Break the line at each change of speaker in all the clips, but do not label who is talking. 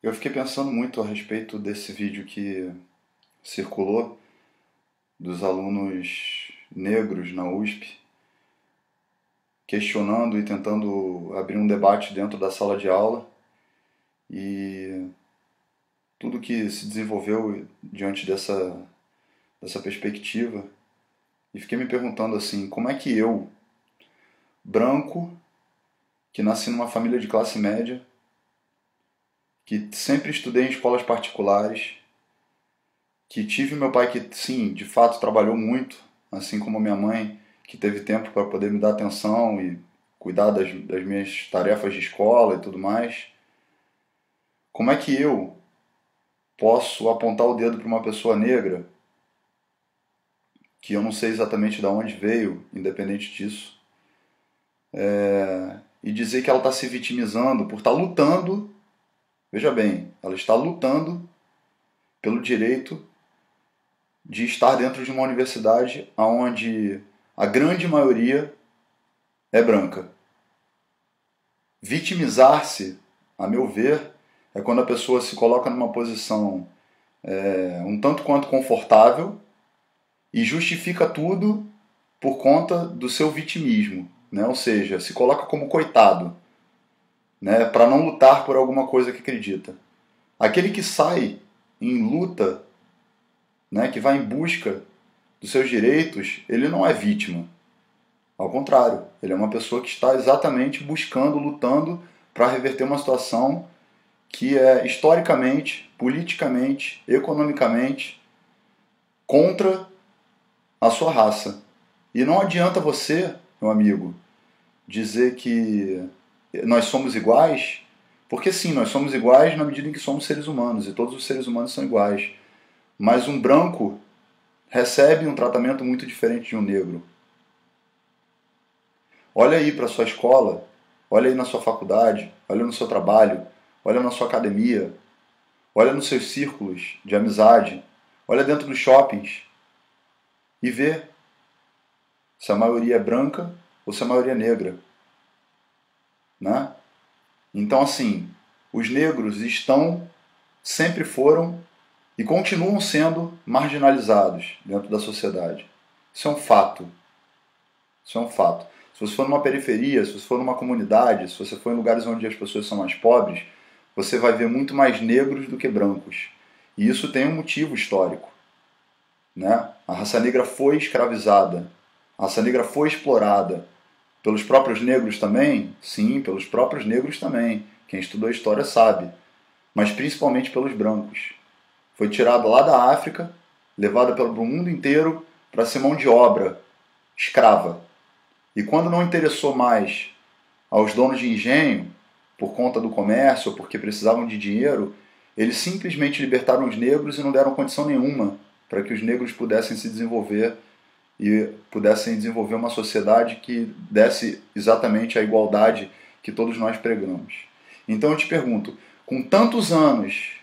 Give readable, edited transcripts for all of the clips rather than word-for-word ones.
Eu fiquei pensando muito a respeito desse vídeo que circulou dos alunos negros na USP, questionando e tentando abrir um debate dentro da sala de aula e tudo que se desenvolveu diante dessa perspectiva. E fiquei me perguntando assim, como é que eu, branco, que nasci numa família de classe média, que sempre estudei em escolas particulares, que tive meu pai que, sim, de fato trabalhou muito, assim como minha mãe, que teve tempo para poder me dar atenção e cuidar das minhas tarefas de escola e tudo mais. Como é que eu posso apontar o dedo para uma pessoa negra, que eu não sei exatamente de onde veio, independente disso, e dizer que ela está se vitimizando por estar lutando, veja bem, ela está lutando pelo direito de estar dentro de uma universidade onde a grande maioria é branca. Vitimizar-se, a meu ver, é quando a pessoa se coloca numa posição um tanto quanto confortável e justifica tudo por conta do seu vitimismo, né? Ou seja, se coloca como coitado, né? Para não lutar por alguma coisa que acredita. Aquele que sai em luta, né? Que vai em busca dos seus direitos, ele não é vítima. Ao contrário, ele é uma pessoa que está exatamente buscando, lutando para reverter uma situação que é historicamente, politicamente, economicamente contra a sua raça. E não adianta você, meu amigo, dizer que nós somos iguais, porque sim, nós somos iguais na medida em que somos seres humanos e todos os seres humanos são iguais. Mas um branco recebe um tratamento muito diferente de um negro. Olha aí para a sua escola, olha aí na sua faculdade, olha no seu trabalho, olha na sua academia, olha nos seus círculos de amizade, olha dentro dos shoppings e vê se a maioria é branca ou se a maioria é negra, né? Então, assim, os negros sempre foram e continuam sendo marginalizados dentro da sociedade. Isso é um fato. Isso é um fato. Se você for numa periferia, se você for numa comunidade, se você for em lugares onde as pessoas são mais pobres, você vai ver muito mais negros do que brancos. E isso tem um motivo histórico, né? A raça negra foi escravizada, a raça negra foi explorada. Pelos próprios negros também? Sim, pelos próprios negros também. Quem estudou a história sabe. Mas principalmente pelos brancos. Foi tirada lá da África, levada pelo mundo inteiro para ser mão de obra, escrava. E quando não interessou mais aos donos de engenho, por conta do comércio ou porque precisavam de dinheiro, eles simplesmente libertaram os negros e não deram condição nenhuma para que os negros pudessem se desenvolver e pudessem desenvolver uma sociedade que desse exatamente a igualdade que todos nós pregamos. Então eu te pergunto, com tantos anos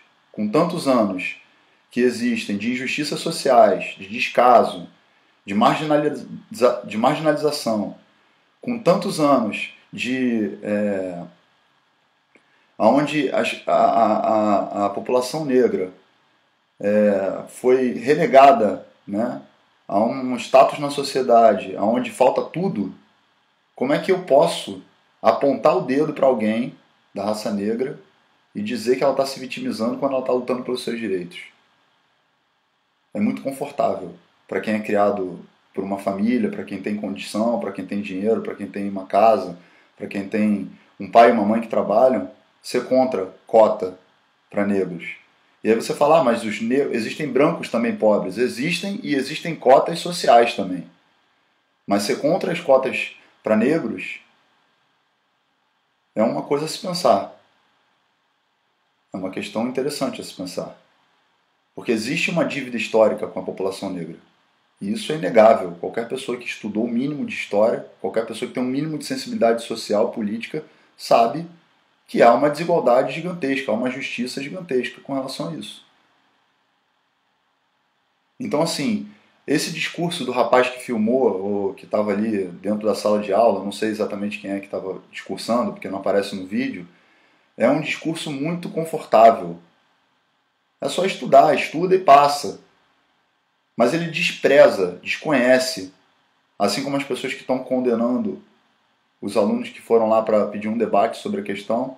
que existem de injustiças sociais, de descaso, de marginalização, com tantos anos de onde a população negra foi renegada, né, a um status na sociedade onde falta tudo, como é que eu posso apontar o dedo para alguém da raça negra e dizer que ela está se vitimizando quando ela está lutando pelos seus direitos? É muito confortável para quem é criado por uma família, para quem tem condição, para quem tem dinheiro, para quem tem uma casa, para quem tem um pai e uma mãe que trabalham, ser contra cota para negros. E aí você fala, mas existem brancos também pobres. Existem e existem cotas sociais também. Mas ser contra as cotas para negros é uma coisa a se pensar. É uma questão interessante a se pensar. Porque existe uma dívida histórica com a população negra. E isso é inegável. Qualquer pessoa que estudou o mínimo de história, qualquer pessoa que tem um mínimo de sensibilidade social, política, sabe que há uma desigualdade gigantesca, há uma justiça gigantesca com relação a isso. Então, assim, esse discurso do rapaz que filmou, ou que estava ali dentro da sala de aula, não sei exatamente quem é que estava discursando, porque não aparece no vídeo, é um discurso muito confortável. É só estudar, estuda e passa. Mas ele despreza, desconhece, assim como as pessoas que estão condenando os alunos que foram lá para pedir um debate sobre a questão,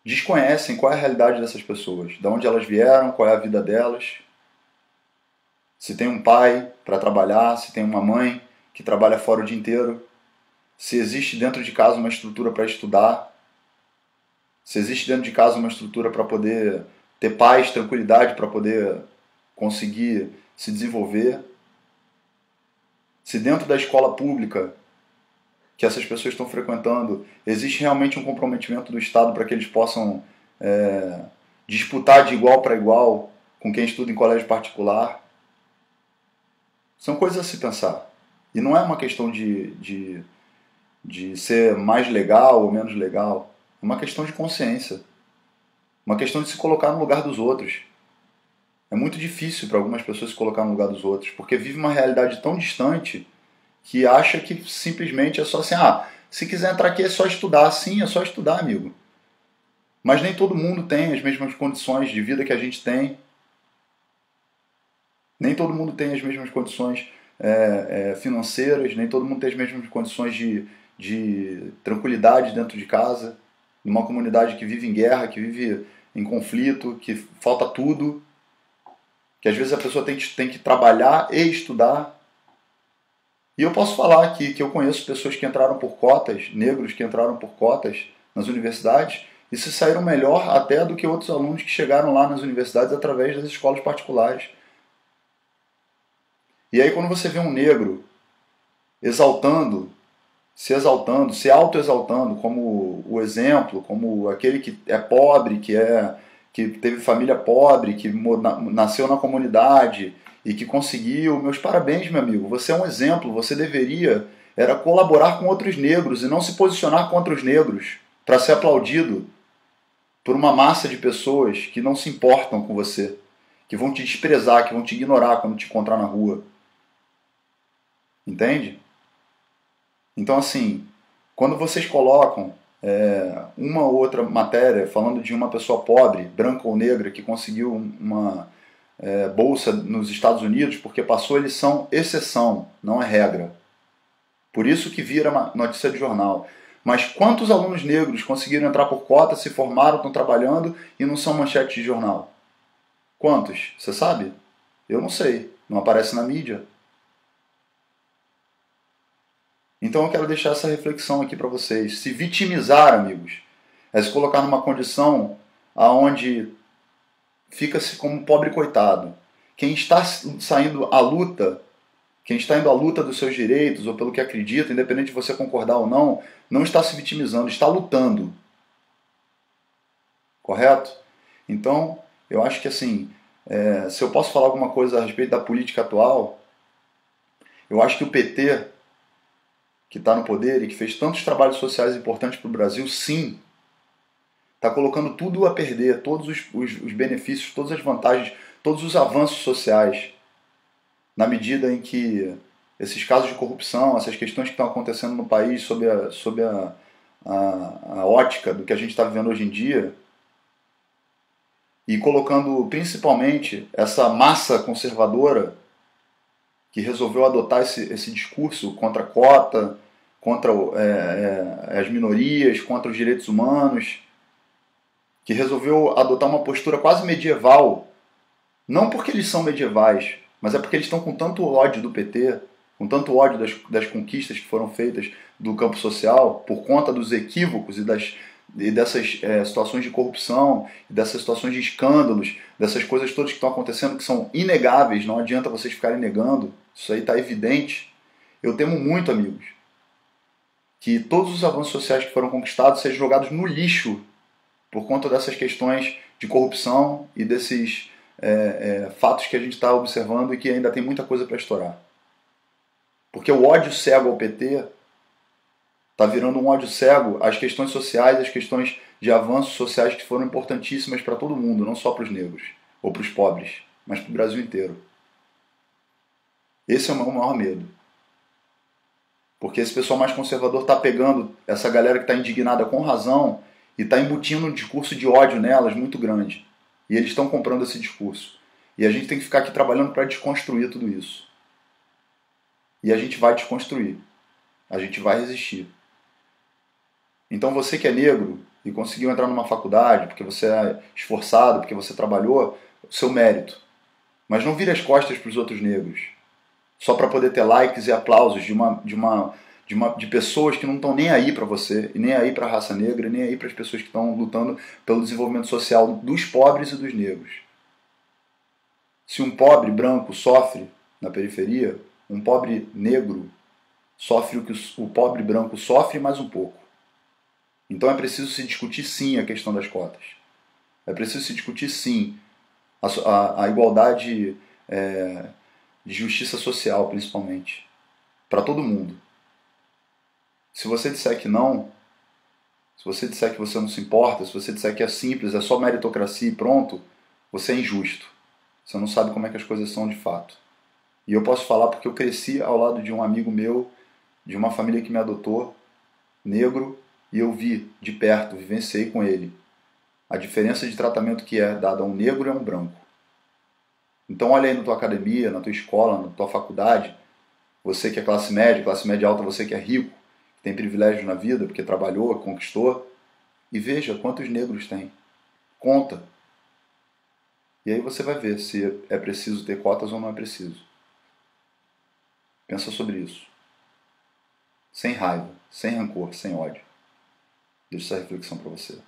desconhecem qual é a realidade dessas pessoas, de onde elas vieram, qual é a vida delas, se tem um pai para trabalhar, se tem uma mãe que trabalha fora o dia inteiro, se existe dentro de casa uma estrutura para estudar, se existe dentro de casa uma estrutura para poder ter paz, tranquilidade, para poder conseguir se desenvolver, se dentro da escola pública que essas pessoas estão frequentando existe realmente um comprometimento do Estado para que eles possam disputar de igual para igual com quem estuda em colégio particular. São coisas a se pensar. E não é uma questão de ser mais legal ou menos legal. É uma questão de consciência. Uma questão de se colocar no lugar dos outros. É muito difícil para algumas pessoas se colocar no lugar dos outros, porque vive uma realidade tão distante que acha que simplesmente é só assim, se quiser entrar aqui é só estudar. Sim, é só estudar, amigo. Mas nem todo mundo tem as mesmas condições de vida que a gente tem. Nem todo mundo tem as mesmas condições financeiras, nem todo mundo tem as mesmas condições de tranquilidade dentro de casa, numa comunidade que vive em guerra, que vive em conflito, que falta tudo, que às vezes a pessoa tem que trabalhar e estudar. E eu posso falar aqui que eu conheço pessoas que entraram por cotas, negros que entraram por cotas nas universidades e se saíram melhor até do que outros alunos que chegaram lá nas universidades através das escolas particulares. E aí quando você vê um negro exaltando, se auto-exaltando como o exemplo, como aquele que é pobre, que teve família pobre, que nasceu na comunidade e que conseguiu, meus parabéns, meu amigo, você é um exemplo, você deveria era colaborar com outros negros e não se posicionar contra os negros para ser aplaudido por uma massa de pessoas que não se importam com você, que vão te desprezar, que vão te ignorar quando te encontrar na rua. Entende? Então, assim, quando vocês colocam uma ou outra matéria falando de uma pessoa pobre, branca ou negra, que conseguiu uma bolsa nos Estados Unidos, porque passou, eles são exceção, não é regra. Por isso que vira notícia de jornal. Mas quantos alunos negros conseguiram entrar por cota, se formaram, estão trabalhando e não são manchete de jornal? Quantos? Você sabe? Eu não sei. Não aparece na mídia. Então eu quero deixar essa reflexão aqui para vocês. Se vitimizar, amigos, é se colocar numa condição aonde fica-se como um pobre coitado. Quem está saindo à luta, quem está indo à luta dos seus direitos ou pelo que acredita, independente de você concordar ou não, não está se vitimizando, está lutando. Correto? Então, eu acho que assim, se eu posso falar alguma coisa a respeito da política atual, eu acho que o PT, que está no poder e que fez tantos trabalhos sociais importantes para o Brasil, sim, está colocando tudo a perder, todos os benefícios, todas as vantagens, todos os avanços sociais, na medida em que esses casos de corrupção, essas questões que estão acontecendo no país sob a ótica do que a gente está vivendo hoje em dia, e colocando principalmente essa massa conservadora que resolveu adotar esse discurso contra a cota, contra as minorias, contra os direitos humanos, que resolveu adotar uma postura quase medieval, não porque eles são medievais, mas é porque eles estão com tanto ódio do PT, com tanto ódio das conquistas que foram feitas do campo social, por conta dos equívocos e dessas situações de corrupção, dessas situações de escândalos, dessas coisas todas que estão acontecendo que são inegáveis, não adianta vocês ficarem negando, isso aí está evidente. Eu temo muito, amigos, que todos os avanços sociais que foram conquistados sejam jogados no lixo por conta dessas questões de corrupção e desses fatos que a gente está observando e que ainda tem muita coisa para estourar. Porque o ódio cego ao PT está virando um ódio cego às questões sociais, às questões de avanços sociais que foram importantíssimas para todo mundo, não só para os negros ou para os pobres, mas para o Brasil inteiro. Esse é o meu maior medo. Porque esse pessoal mais conservador está pegando essa galera que está indignada com razão e está embutindo um discurso de ódio nelas muito grande. E eles estão comprando esse discurso. E a gente tem que ficar aqui trabalhando para desconstruir tudo isso. E a gente vai desconstruir. A gente vai resistir. Então você que é negro e conseguiu entrar numa faculdade porque você é esforçado, porque você trabalhou, seu mérito. Mas não vire as costas para os outros negros. Só para poder ter likes e aplausos de pessoas que não estão nem aí para você, e nem aí para a raça negra, e nem aí para as pessoas que estão lutando pelo desenvolvimento social dos pobres e dos negros. Se um pobre branco sofre na periferia, um pobre negro sofre o que o pobre branco sofre mais um pouco. Então é preciso se discutir sim a questão das cotas. É preciso se discutir sim a igualdade de justiça social, principalmente. Para todo mundo. Se você disser que não, se você disser que você não se importa, se você disser que é simples, é só meritocracia e pronto, você é injusto. Você não sabe como é que as coisas são de fato. E eu posso falar porque eu cresci ao lado de um amigo meu, de uma família que me adotou, negro, e eu vi de perto, vivenciei com ele a diferença de tratamento que é dado a um negro e a um branco. Então olha aí na tua academia, na tua escola, na tua faculdade, você que é classe média alta, você que é rico, que tem privilégio na vida, porque trabalhou, conquistou, e veja quantos negros tem. Conta. E aí você vai ver se é preciso ter cotas ou não é preciso. Pensa sobre isso. Sem raiva, sem rancor, sem ódio. Deixa essa reflexão para você.